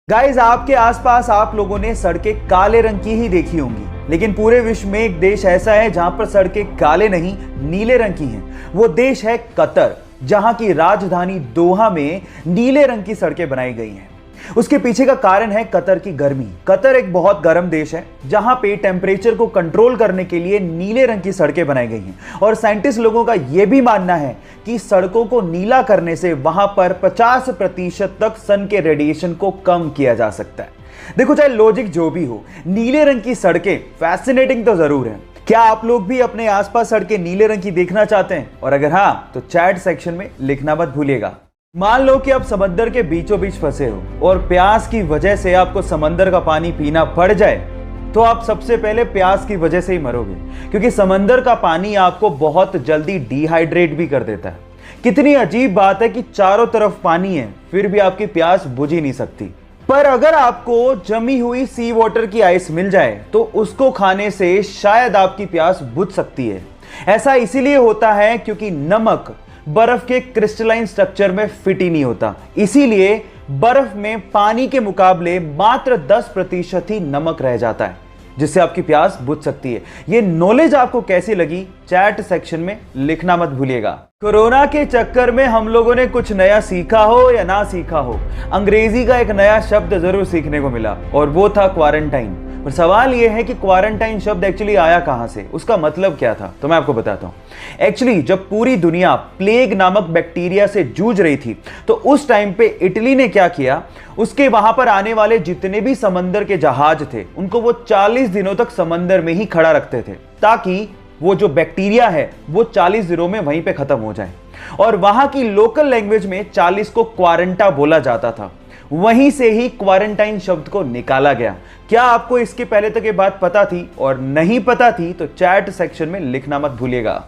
Guys, आपके आसपास आप लोगों ने सड़कें काले रंग की ही देखी होंगी, लेकिन पूरे विश्व में एक देश ऐसा है जहां पर सड़कें काले नहीं नीले रंग की हैं। वो देश है कतर, जहां की राजधानी दोहा में नीले रंग की सड़कें बनाई गई हैं। उसके पीछे का कारण है कतर की गर्मी। कतर एक बहुत गर्म देश है जहां पे टेम्परेचर को कंट्रोल करने के लिए नीले रंग की सड़कें बनाई गई हैं और साइंटिस्ट लोगों का यह भी मानना है कि सड़कों को नीला करने से वहां पर 50% तक सन के रेडिएशन को कम किया जा सकता है। देखो, चाहे लॉजिक जो भी हो, नीले रंग की सड़कें फैसिनेटिंग तो जरूर है। क्या आप लोग भी अपने आसपास सड़कें नीले रंग की देखना चाहते हैं? और अगर हां, तो चैट सेक्शन में लिखना मत भूलिएगा। मान लो कि आप समंदर के बीचों बीच फंसे हो और प्यास की वजह से आपको समंदर का पानी पीना पड़ जाए, तो आप सबसे पहले प्यास की वजह से ही मरोगे, क्योंकि समंदर का पानी आपको बहुत जल्दी डिहाइड्रेट भी कर देता है। कितनी अजीब बात है कि चारों तरफ पानी है, फिर भी आपकी प्यास बुझ ही नहीं सकती। पर अगर आपको जमी हुई सी वाटर की आइस मिल जाए तो उसको खाने से शायद आपकी प्यास बुझ सकती है। ऐसा इसीलिए होता है क्योंकि नमक बर्फ के क्रिस्टलाइन स्ट्रक्चर में फिट ही नहीं होता, इसीलिए बर्फ में पानी के मुकाबले मात्र 10% ही नमक रह जाता है, जिससे आपकी प्यास बुझ सकती है। यह नॉलेज आपको कैसी लगी, चैट सेक्शन में लिखना मत भूलिएगा। कोरोना के चक्कर में हम लोगों ने कुछ नया सीखा हो या ना सीखा हो, अंग्रेजी का एक नया शब्द जरूर सीखने को मिला और वो था क्वारंटाइन। पर सवाल यह है कि क्वारंटाइन शब्द एक्चुअली आया कहां से, उसका मतलब क्या था? तो मैं आपको बताता हूं। एक्चुअली जब पूरी दुनिया प्लेग नामक बैक्टीरिया से जूझ रही थी, तो उस टाइम पे इटली ने क्या किया, उसके वहां पर आने वाले जितने भी समंदर के जहाज थे, उनको वो 40 दिनों तक समंदर में ही खड़ा रखते थे, ताकि वो जो बैक्टीरिया है वो 40 दिनों में वहीं पे खत्म हो जाए। और वहां की लोकल लैंग्वेज में 40 को क्वारंटा बोला जाता था। वहीं से ही क्वारंटाइन शब्द को निकाला गया। क्या आपको इसके पहले तक ये बात पता थी? और नहीं पता थी तो चैट सेक्शन में लिखना मत भूलिएगा।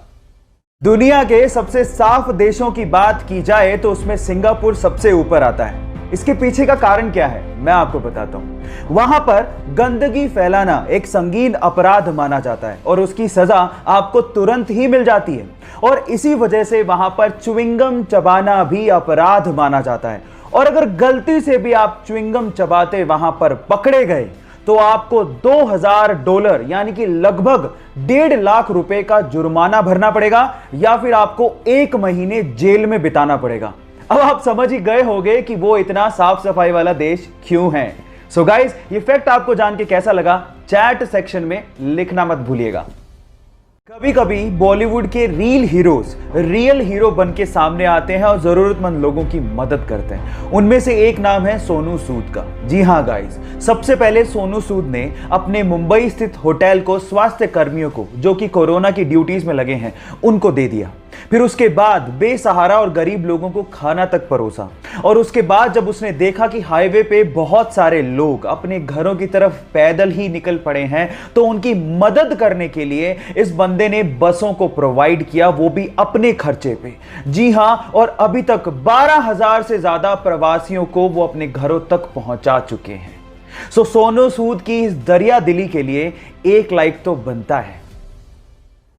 दुनिया के सबसे साफ देशों की बात की जाए तो उसमें सिंगापुर सबसे ऊपर आता है। इसके पीछे का कारण क्या है, मैं आपको बताता हूं। वहां पर गंदगी फैलाना एक संगीन अपराध माना जाता है और उसकी सजा आपको तुरंत ही मिल जाती है। और इसी वजह से वहां पर च्युइंगम चबाना भी अपराध माना जाता है। और अगर गलती से भी आप च्युइंगम चबाते वहां पर पकड़े गए तो आपको $2000 यानी कि लगभग 1.5 लाख रुपए का जुर्माना भरना पड़ेगा, या फिर आपको 1 महीने जेल में बिताना पड़ेगा। अब आप समझ ही गए होंगे कि वो इतना साफ सफाई वाला देश क्यों है। सो गाइस, ये फैक्ट आपको जान के कैसा लगा, चैट सेक्शन में लिखना मत भूलिएगा। कभी कभी बॉलीवुड के रियल हीरो बन के सामने आते हैं और जरूरतमंद लोगों की मदद करते हैं। उनमें से एक नाम है सोनू सूद का। जी हाँ गाइस, सबसे पहले सोनू सूद ने अपने मुंबई स्थित होटल को स्वास्थ्य कर्मियों को, जो कि कोरोना की ड्यूटीज में लगे हैं, उनको दे दिया। फिर उसके बाद बेसहारा और गरीब लोगों को खाना तक परोसा। और उसके बाद जब उसने देखा कि हाईवे पे बहुत सारे लोग अपने घरों की तरफ पैदल ही निकल पड़े हैं, तो उनकी मदद करने के लिए इस बंदे ने बसों को प्रोवाइड किया, वो भी अपने खर्चे पे। जी हां, और अभी तक 12,000 से ज्यादा प्रवासियों को वो अपने घरों तक पहुंचा चुके हैं। सो सोनू सूद की इस दरिया दिली के लिए 1 लाइक तो बनता है।